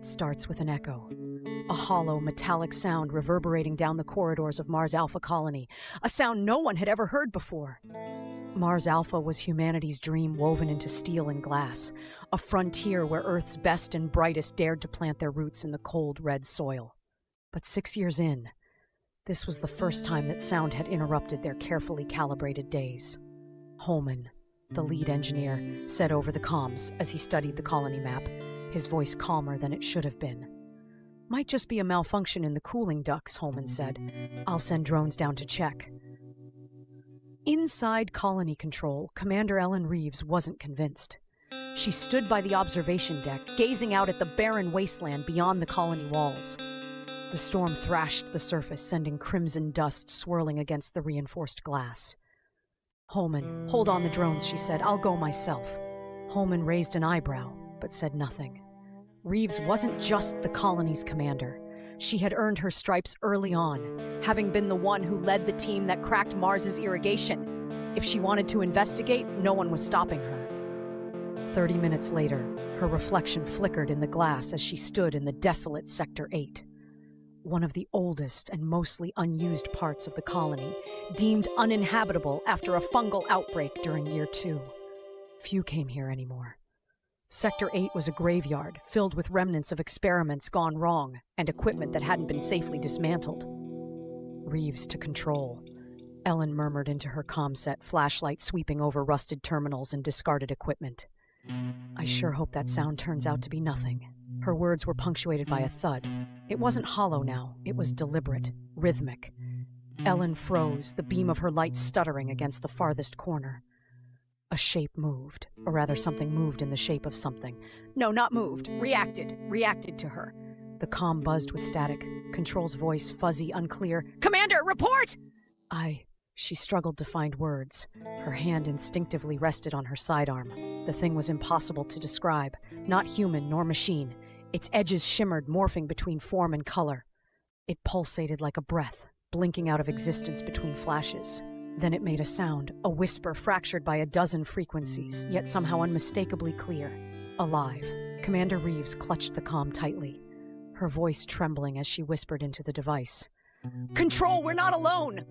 It starts with an echo. A hollow, metallic sound reverberating down the corridors of Mars Alpha Colony. A sound no one had ever heard before. Mars Alpha was humanity's dream woven into steel and glass. A frontier where Earth's best and brightest dared to plant their roots in the cold, red soil. But 6 years in, this was the first time that sound had interrupted their carefully calibrated days. Holman, the lead engineer, said over the comms as he studied the colony map, his voice calmer than it should have been. "Might just be a malfunction in the cooling ducts," Holman said. "I'll send drones down to check." Inside colony control, Commander Ellen Reeves wasn't convinced. She stood by the observation deck, gazing out at the barren wasteland beyond the colony walls. The storm thrashed the surface, sending crimson dust swirling against the reinforced glass. "Holman, hold on the drones," she said. "I'll go myself." Holman raised an eyebrow, but said nothing. Reeves wasn't just the colony's commander. She had earned her stripes early on, having been the one who led the team that cracked Mars's irrigation. If she wanted to investigate, no one was stopping her. 30 minutes later, her reflection flickered in the glass as she stood in the desolate Sector 8. One of the oldest and mostly unused parts of the colony, deemed uninhabitable after a fungal outbreak during Year 2. Few came here anymore. Sector 8 was a graveyard filled with remnants of experiments gone wrong and equipment that hadn't been safely dismantled. "Reeves to control," Ellen murmured into her comm-set, flashlight sweeping over rusted terminals and discarded equipment. "I sure hope that sound turns out to be nothing." Her words were punctuated by a thud. It wasn't hollow now, it was deliberate, rhythmic. Ellen froze, the beam of her light stuttering against the farthest corner. A shape moved, or rather something moved in the shape of something. No, not moved, reacted to her. The comm buzzed with static, Control's voice fuzzy, unclear. "Commander, report!" She struggled to find words. Her hand instinctively rested on her sidearm. The thing was impossible to describe, not human nor machine. Its edges shimmered, morphing between form and color. It pulsated like a breath, blinking out of existence between flashes. Then it made a sound, a whisper fractured by a dozen frequencies, yet somehow unmistakably clear. Alive. Commander Reeves clutched the comm tightly, her voice trembling as she whispered into the device. "Control, we're not alone!"